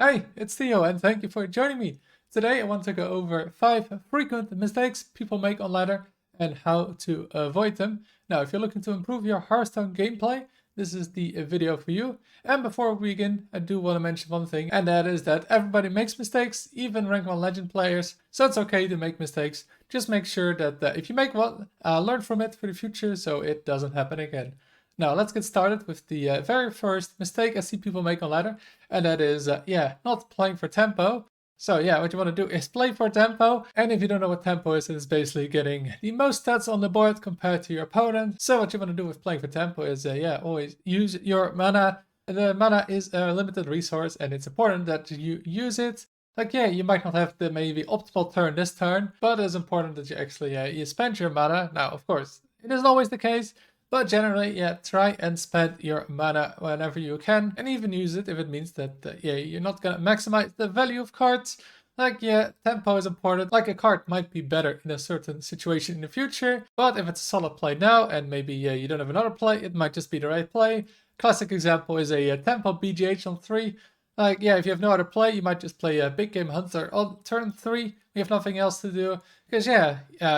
Hi, it's Theo and thank you for joining me. Today I want to go over 5 frequent mistakes people make on ladder and how to avoid them. Now, if you're looking to improve your Hearthstone gameplay, this is the video for you. And before we begin, I do want to mention one thing, and that is that everybody makes mistakes, even rank 1 legend players, so it's okay to make mistakes. Just make sure that if you make one, learn from it for the future so it doesn't happen again. Now, let's get started with the very first mistake I see people make on ladder, and that is, not playing for tempo. So yeah, what you want to do is play for tempo, and if you don't know what tempo is, it's basically getting the most stats on the board compared to your opponent. So what you want to do with playing for tempo is, always use your mana. The mana is a limited resource, and it's important that you use it. Like, yeah, you might not have the maybe optimal turn this turn, but it's important that you actually you spend your mana. Now, of course, it isn't always the case, but generally, yeah, try and spend your mana whenever you can, and even use it if it means that, you're not gonna maximize the value of cards. Like, yeah, tempo is important. Like, a card might be better in a certain situation in the future, but if it's a solid play now, and maybe you don't have another play, it might just be the right play. Classic example is a tempo BGH on 3. Like, yeah, if you have no other play, you might just play a Big Game Hunter on turn 3. You have nothing else to do. Because,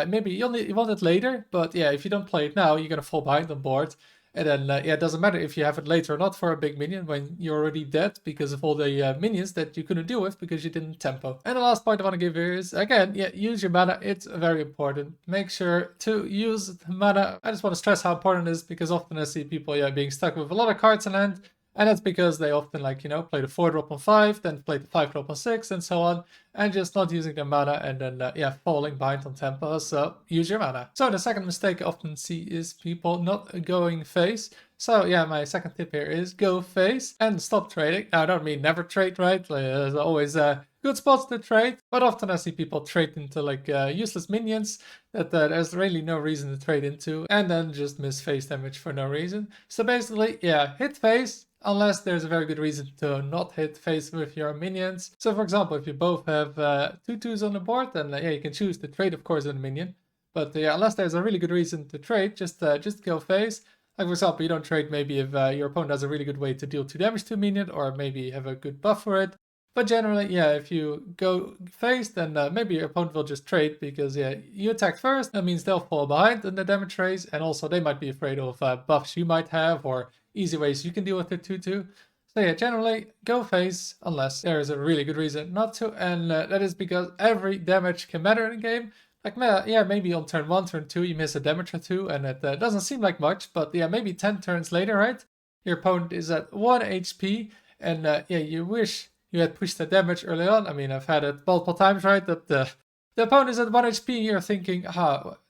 maybe you want it later, but yeah, if you don't play it now, you're going to fall behind on board. And then, it doesn't matter if you have it later or not for a big minion when you're already dead because of all the minions that you couldn't deal with because you didn't tempo. And the last point I want to give here is, again, use your mana. It's very important. Make sure to use mana. I just want to stress how important it is because often I see people, being stuck with a lot of cards in hand. And that's because they often play the 4 drop on 5, then play the 5 drop on 6 and so on, and just not using their mana and then, falling behind on tempo, so use your mana. So the second mistake I often see is people not going face. So yeah, my second tip here is go face and stop trading. Now, I don't mean never trade, right? There's always good spots to trade, but often I see people trade into useless minions that there's really no reason to trade into, and then just miss face damage for no reason. So basically, hit face, unless there's a very good reason to not hit face with your minions. So for example, if you both have 2/2s on the board, then you can choose to trade, of course, with a minion. But unless there's a really good reason to trade, just go face. Like, for example, you don't trade maybe if your opponent has a really good way to deal 2 damage to a minion, or maybe have a good buff for it. But generally, if you go face, then maybe your opponent will just trade because, you attack first. That means they'll fall behind in the damage race, and also they might be afraid of buffs you might have or easy ways you can deal with the 2/2. So yeah, generally go face unless there is a really good reason not to, and that is because every damage can matter in a game. Like, maybe on turn 1, turn 2, you miss a damage or 2, and it doesn't seem like much, but maybe 10 turns later, right? Your opponent is at 1 HP, and you wish you had pushed the damage early on. I mean, I've had it multiple times, right? That the opponent is at 1 HP, and you're thinking,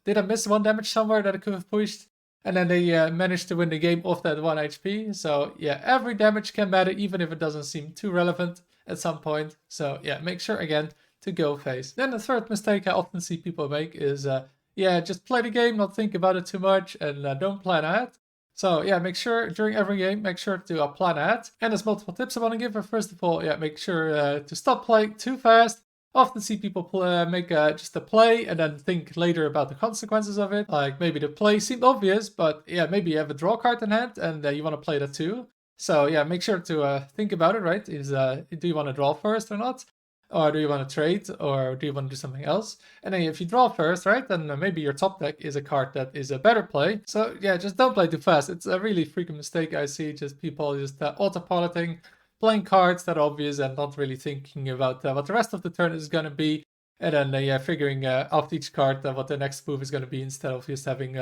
did I miss 1 damage somewhere that I could have pushed? And then they managed to win the game off that 1 HP. So yeah, every damage can matter, even if it doesn't seem too relevant at some point. So yeah, make sure again to go face. Then the third mistake I often see people make is, just play the game, not think about it too much, and don't plan ahead. So yeah, make sure during every game, make sure to plan ahead. And there's multiple tips I want to give. First of all, make sure to stop playing too fast. Often see people make just a play and then think later about the consequences of it. Like, maybe the play seemed obvious, but maybe you have a draw card in hand and you want to play that too. So make sure to think about it, right? Do you want to draw first or not? Or do you want to trade, or do you want to do something else? And then if you draw first, right, then maybe your top deck is a card that is a better play. So just don't play too fast. It's a really frequent mistake I see, just people just autopiloting, playing cards that are obvious and not really thinking about what the rest of the turn is going to be. And then figuring after each card what the next move is going to be instead of just having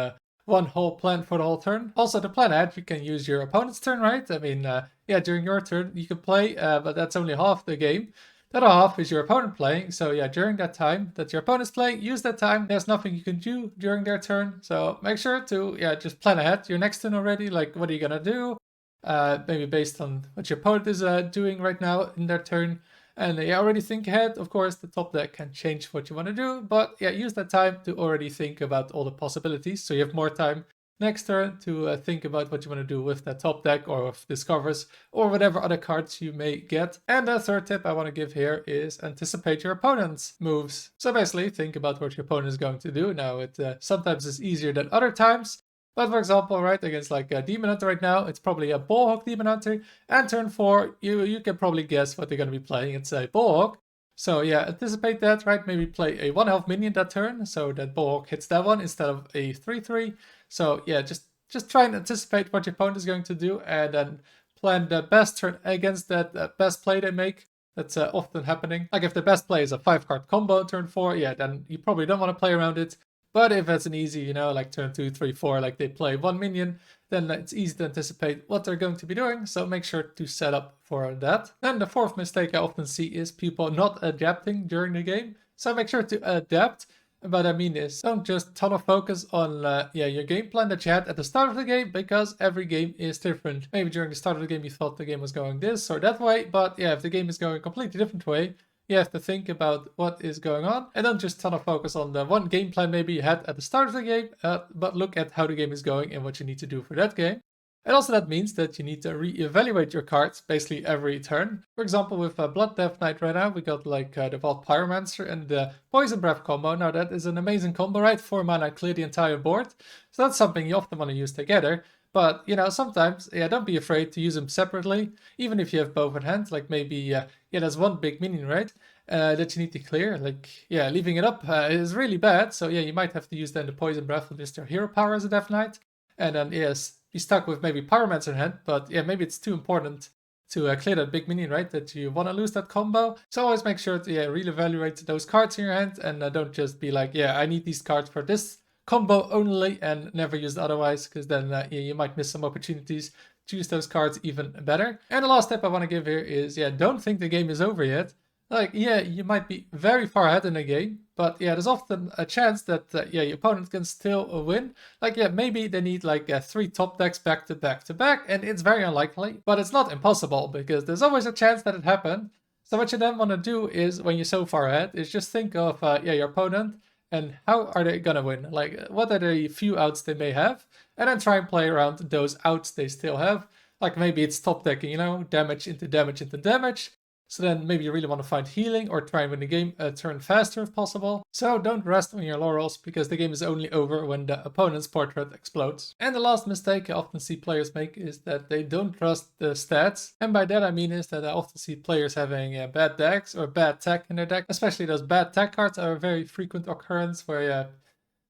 one whole plan for the whole turn. Also, to plan ahead, you can use your opponent's turn, right? I mean, during your turn you can play, but that's only half the game. The other half is your opponent playing, so during that time that your opponent's playing, use that time. There's nothing you can do during their turn, so make sure to just plan ahead your next turn already. Like, what are you gonna do? Maybe based on what your opponent is doing right now in their turn, and already think ahead. Of course, the top deck can change what you want to do, but use that time to already think about all the possibilities, so you have more time next turn to think about what you want to do with that top deck or with discovers or whatever other cards you may get. And the third tip I want to give here is anticipate your opponent's moves. So basically think about what your opponent is going to do. Now, it sometimes is easier than other times, But for example, right, against like a Demon Hunter right now, it's probably a Bullhawk Demon Hunter. And turn 4, you can probably guess what they're going to be playing. It's a Bullhawk. So yeah, anticipate that, right? Maybe play a 1 health minion that turn, so that Bullhawk hits that one instead of a 3/3. So yeah, just try and anticipate what your opponent is going to do, and then plan the best turn against that best play they make. That's often happening. Like if the best play is a 5-card combo turn 4, yeah, then you probably don't want to play around it. But if it's an easy, like turn 2, 3, 4, like they play 1 minion, then it's easy to anticipate what they're going to be doing, so make sure to set up for that. Then the fourth mistake I often see is people not adapting during the game. So make sure to adapt. And what I mean is, don't just ton of focus on your game plan that you had at the start of the game, because every game is different. Maybe during the start of the game you thought the game was going this or that way, but yeah, if the game is going a completely different way, you have to think about what is going on, and don't just ton of focus on the one game plan maybe you had at the start of the game, but look at how the game is going and what you need to do for that game. And also that means that you need to re-evaluate your cards basically every turn. For example, with Blood Death Knight right now, we got like the Vault Pyromancer and the Poison Breath combo. Now that is an amazing combo, right? 4 mana, clear the entire board. So that's something you often want to use together. But, sometimes, don't be afraid to use them separately, even if you have both in hand. Like maybe, there's one big minion, right, that you need to clear. Like, leaving it up is really bad. So, you might have to use then the Poison Breath with just your hero power as a Death Knight. And then, be stuck with maybe Pyromancer in hand. But, maybe it's too important to clear that big minion, right, that you want to lose that combo. So always make sure to, really evaluate those cards in your hand. And don't just be like, I need these cards for this combo only and never use it otherwise, because then you might miss some opportunities to use those cards even better. And the last tip I want to give here is, don't think the game is over yet. Like, you might be very far ahead in the game, but there's often a chance that your opponent can still win. Like, maybe they need like 3 top decks back to back to back, and it's very unlikely, but it's not impossible, because there's always a chance that it happened. So what you then want to do is, when you're so far ahead, is just think of your opponent, and how are they gonna win? Like, what are the few outs they may have? And then try and play around those outs they still have. Like maybe it's top decking, damage into damage into damage. So then maybe you really want to find healing or try and win the game a turn faster if possible. So don't rest on your laurels, because the game is only over when the opponent's portrait explodes. And the last mistake I often see players make is that they don't trust the stats. And by that I mean is that I often see players having bad decks or bad tech in their deck. Especially those bad tech cards are a very frequent occurrence, where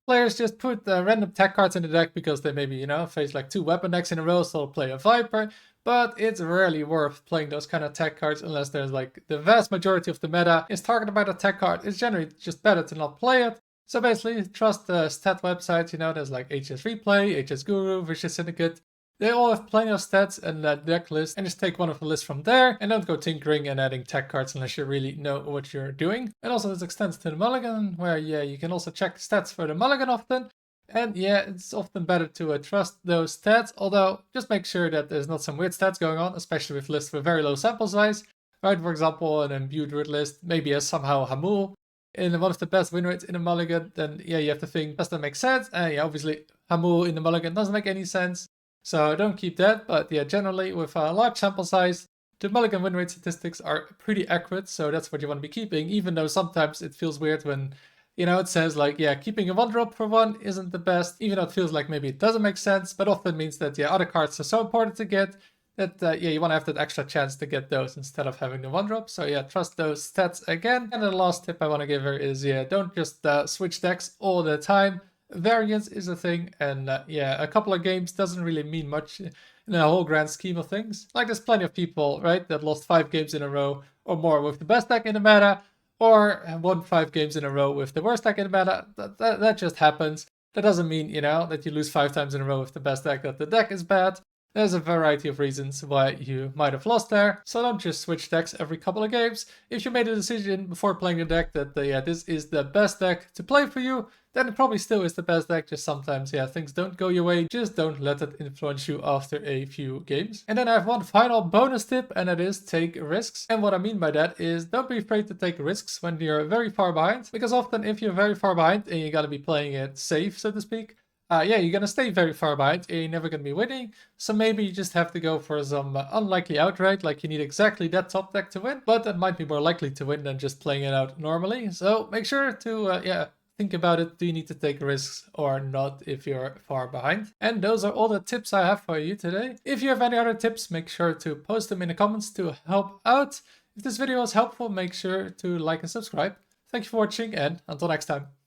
players just put random tech cards in the deck because they maybe, face like 2 weapon decks in a row, so they'll play a Viper. But it's rarely worth playing those kind of tech cards unless there's like the vast majority of the meta is targeted by the tech card. It's generally just better to not play it. So basically, trust the stat websites, there's like HS Replay, HS Guru, Vicious Syndicate. They all have plenty of stats and that deck list, and just take one of the lists from there, and don't go tinkering and adding tech cards unless you really know what you're doing. And also this extends to the mulligan, where you can also check stats for the mulligan often. And it's often better to trust those stats, although just make sure that there's not some weird stats going on, especially with lists with very low sample size. Right, for example, an imbued root list maybe has somehow Hamul in one of the best win rates in a mulligan, then you have to think, does that make sense? And obviously Hamul in the mulligan doesn't make any sense. So don't keep that, but generally with a large sample size, the mulligan win rate statistics are pretty accurate, so that's what you want to be keeping, even though sometimes it feels weird when it says like, keeping a 1-drop for 1 isn't the best, even though it feels like maybe it doesn't make sense, but often means that, other cards are so important to get that, you want to have that extra chance to get those instead of having the 1-drop. So trust those stats again. And the last tip I want to give her is, don't just switch decks all the time. Variance is a thing, and a couple of games doesn't really mean much in the whole grand scheme of things. Like there's plenty of people, right, that lost 5 games in a row or more with the best deck in the meta, or won 5 games in a row with the worst deck in the meta. That just happens. That doesn't mean, that you lose 5 times in a row with the best deck, that the deck is bad. There's a variety of reasons why you might have lost there, so don't just switch decks every couple of games. If you made a decision before playing the deck that this is the best deck to play for you, then it probably still is the best deck. Just sometimes things don't go your way. Just don't let it influence you after a few games. And then I have one final bonus tip, and that is take risks. And what I mean by that is don't be afraid to take risks when you're very far behind, because often if you're very far behind and you gotta be playing it safe, so to speak, you're gonna stay very far behind and you're never gonna be winning. So maybe you just have to go for some unlikely outright, like you need exactly that top deck to win, but that might be more likely to win than just playing it out normally. So make sure to think about it. Do you need to take risks or not if you're far behind? And those are all the tips I have for you today. If you have any other tips, make sure to post them in the comments to help out. If this video was helpful, make sure to like and subscribe. Thank you for watching, and until next time.